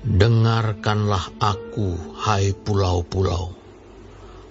Dengarkanlah aku, hai pulau-pulau.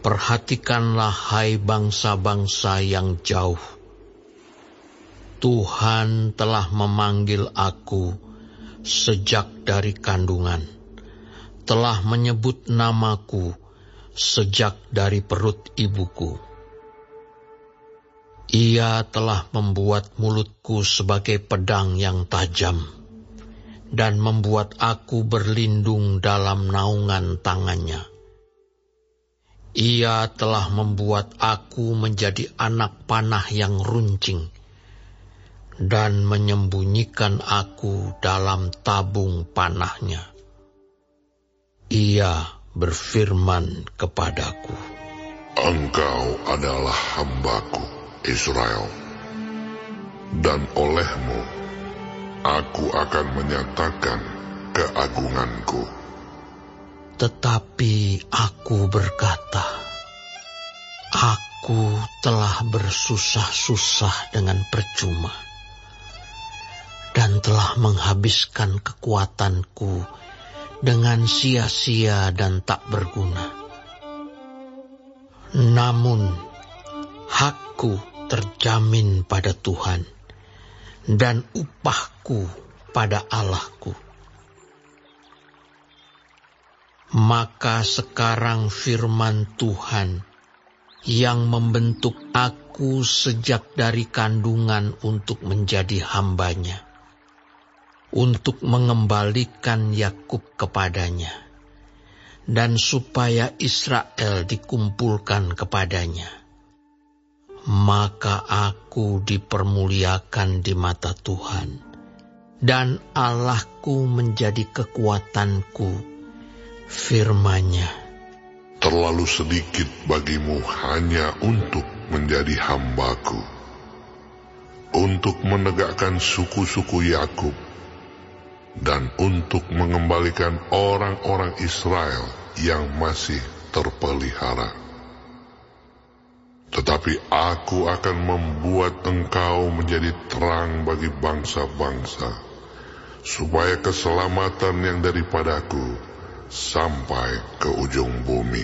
Perhatikanlah, hai bangsa-bangsa yang jauh. Tuhan telah memanggil aku sejak dari kandungan, telah menyebut namaku sejak dari perut ibuku. Ia telah membuat mulutku sebagai pedang yang tajam, dan membuat aku berlindung dalam naungan tangannya. Ia telah membuat aku menjadi anak panah yang runcing, dan menyembunyikan aku dalam tabung panahnya. Ia berfirman kepadaku, Engkau adalah hamba-Ku, Israel, dan olehmu aku akan menyatakan keagungan-Ku. Tetapi aku berkata, aku telah bersusah-susah dengan percuma, dan telah menghabiskan kekuatanku dengan sia-sia dan tak berguna. Namun, hakku terjamin pada Tuhan, dan upahku pada Allahku. Maka sekarang firman Tuhan yang membentuk aku sejak dari kandungan untuk menjadi hambanya, untuk mengembalikan Yakub kepadanya, dan supaya Israel dikumpulkan kepadanya. Maka aku dipermuliakan di mata Tuhan, dan Allahku menjadi kekuatanku. Firman-Nya, terlalu sedikit bagimu hanya untuk menjadi hamba-Ku, untuk menegakkan suku-suku Yakub, dan untuk mengembalikan orang-orang Israel yang masih terpelihara. Tetapi aku akan membuat engkau menjadi terang bagi bangsa-bangsa, supaya keselamatan yang daripadaku sampai ke ujung bumi.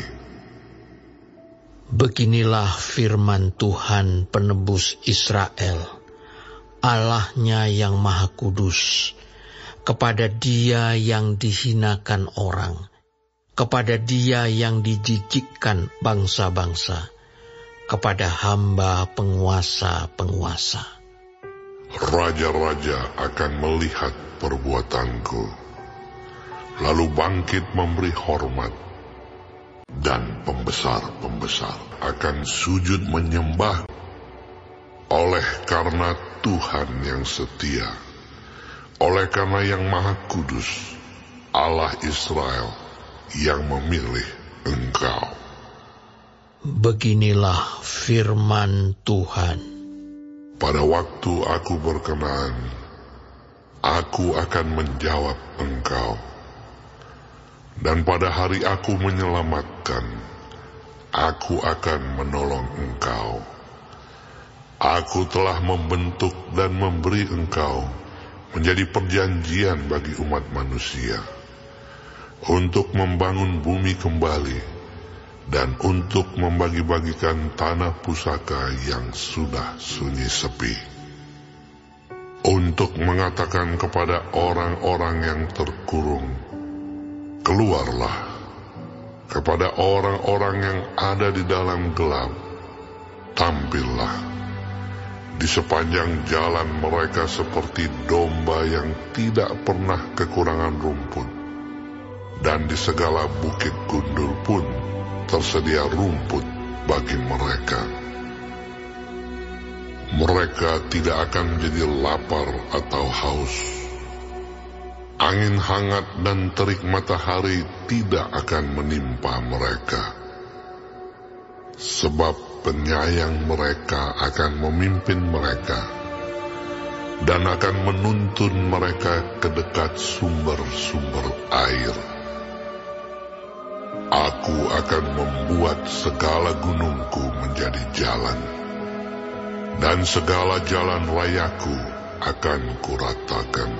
Beginilah firman Tuhan penebus Israel, Allahnya yang Maha Kudus, kepada Dia yang dihinakan orang, kepada Dia yang dijijikkan bangsa-bangsa, kepada hamba penguasa-penguasa. Raja-raja akan melihat perbuatanku, lalu bangkit memberi hormat, dan pembesar-pembesar akan sujud menyembah, oleh karena Tuhan yang setia, oleh karena yang Maha Kudus, Allah Israel yang memilih engkau. Beginilah firman Tuhan. Pada waktu aku berkenan, aku akan menjawab engkau. Dan pada hari aku menyelamatkan, aku akan menolong engkau. Aku telah membentuk dan memberi engkau menjadi perjanjian bagi umat manusia, untuk membangun bumi kembali, dan untuk membagi-bagikan tanah pusaka yang sudah sunyi sepi, untuk mengatakan kepada orang-orang yang terkurung, keluarlah, kepada orang-orang yang ada di dalam gelap, tampillah. Di sepanjang jalan mereka seperti domba yang tidak pernah kekurangan rumput, dan di segala bukit gundul pun tersedia rumput bagi mereka. Mereka tidak akan menjadi lapar atau haus. Angin hangat dan terik matahari tidak akan menimpa mereka. Sebab penyayang mereka akan memimpin mereka, dan akan menuntun mereka ke dekat sumber-sumber air. Aku akan membuat segala gunungku menjadi jalan, dan segala jalan rayaku akan kuratakan.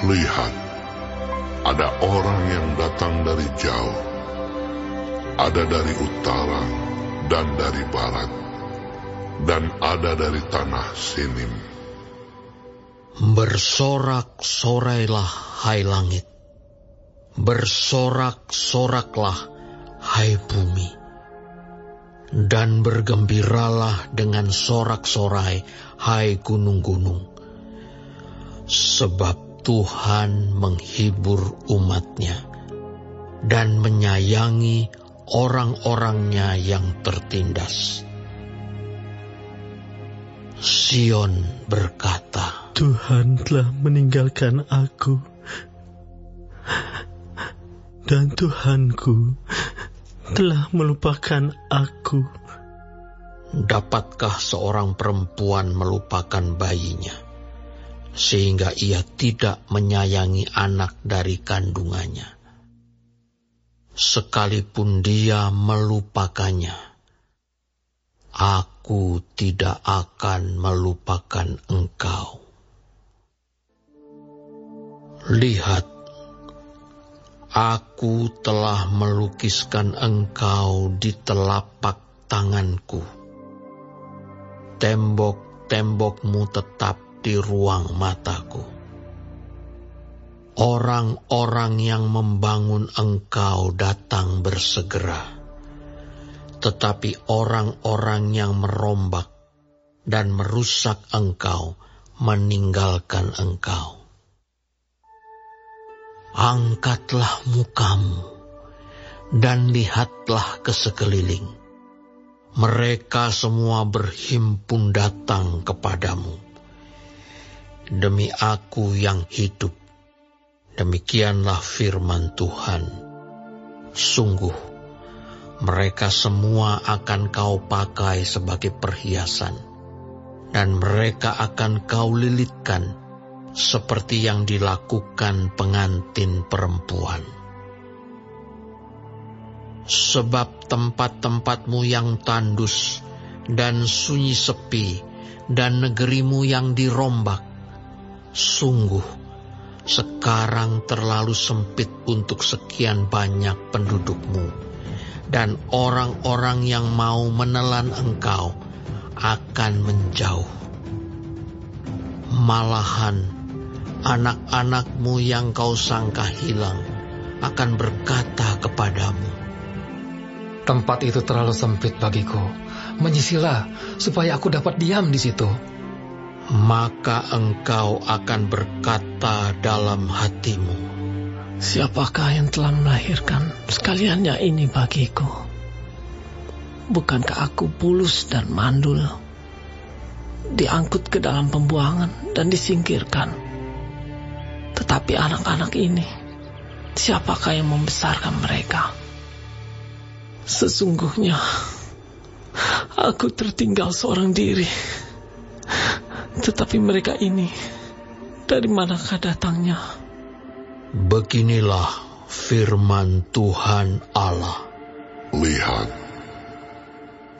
Lihat, Ada orang yang datang dari jauh, ada dari utara dan dari barat, dan ada dari tanah Sinim. Bersorak-sorailah, hai langit. Bersorak-soraklah, hai bumi. Dan bergembiralah dengan sorak-sorai, hai gunung-gunung. Sebab Tuhan menghibur umat-Nya dan menyayangi orang-orangnya yang tertindas. Sion berkata, Tuhan telah meninggalkan aku, dan Tuhanku telah melupakan aku. dapatkah seorang perempuan melupakan bayinya, sehingga ia tidak menyayangi anak dari kandungannya? Sekalipun dia melupakannya, aku tidak akan melupakan engkau. Lihat, aku telah melukiskan engkau di telapak tanganku. Tembok-tembokmu tetap di ruang mataku. Orang-orang yang membangun engkau datang bersegera, tetapi orang-orang yang merombak dan merusak engkau meninggalkan engkau. Angkatlah mukamu dan lihatlah ke sekeliling. Mereka semua berhimpun datang kepadamu. Demi aku yang hidup, demikianlah firman Tuhan. Sungguh, mereka semua akan kau pakai sebagai perhiasan, dan mereka akan kau lilitkan seperti yang dilakukan pengantin perempuan. Sebab tempat-tempatmu yang tandus dan sunyi sepi, dan negerimu yang dirombak, sungguh sekarang terlalu sempit untuk sekian banyak pendudukmu, dan orang-orang yang mau menelan engkau akan menjauh. Malahan anak-anakmu yang kau sangka hilang akan berkata kepadamu, tempat itu terlalu sempit bagiku. Menyisilah supaya aku dapat diam di situ. Maka engkau akan berkata dalam hatimu, Siapakah yang telah melahirkan sekaliannya ini bagiku? Bukankah aku bulus dan mandul, diangkut ke dalam pembuangan dan disingkirkan? Tetapi anak-anak ini, siapakah yang membesarkan mereka? Sesungguhnya aku tertinggal seorang diri. Tetapi mereka ini, dari manakah datangnya? Beginilah firman Tuhan Allah. Lihat,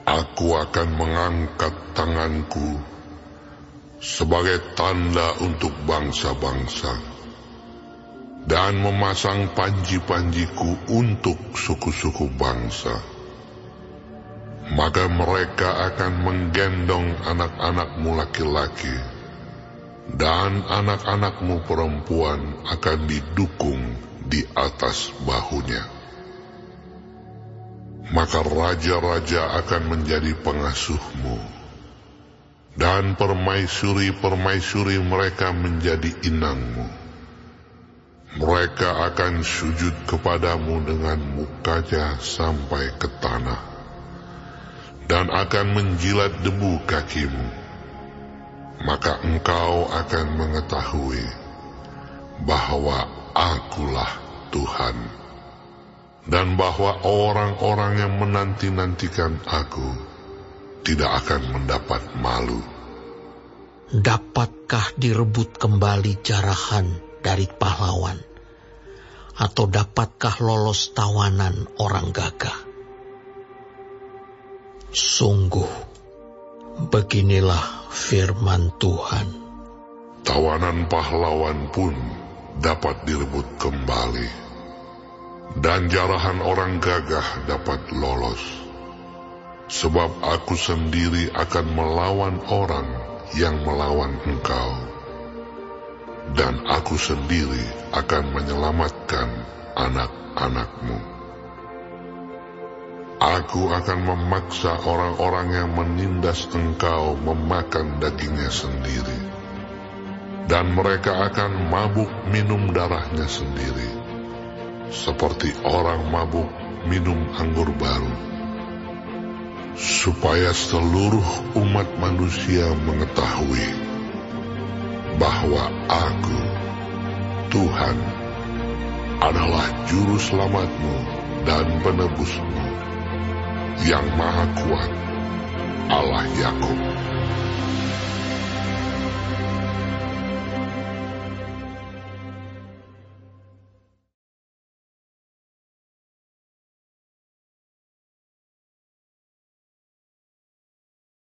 aku akan mengangkat tanganku sebagai tanda untuk bangsa-bangsa, dan memasang panji-panjiku untuk suku-suku bangsa. Maka mereka akan menggendong anak-anakmu laki-laki, dan anak-anakmu perempuan akan didukung di atas bahunya. Maka raja-raja akan menjadi pengasuhmu, dan permaisuri-permaisuri mereka menjadi inangmu. Mereka akan sujud kepadamu dengan mukanya sampai ke tanah, dan akan menjilat debu kakimu. Maka engkau akan mengetahui bahwa akulah Tuhan, dan bahwa orang-orang yang menanti-nantikan aku tidak akan mendapat malu. Dapatkah direbut kembali jarahan dari pahlawan? Atau dapatkah lolos tawanan orang gagah? Sungguh, beginilah firman Tuhan. Tawanan pahlawan pun dapat direbut kembali, dan jarahan orang gagah dapat lolos. Sebab aku sendiri akan melawan orang yang melawan engkau, dan aku sendiri akan menyelamatkan anak-anakmu. Aku akan memaksa orang-orang yang menindas engkau memakan dagingnya sendiri, dan mereka akan mabuk minum darahnya sendiri, seperti orang mabuk minum anggur baru, supaya seluruh umat manusia mengetahui bahwa Aku, Tuhan, adalah Juru Selamatmu dan Penebusmu, yang Maha Kuat, Allah Yakub.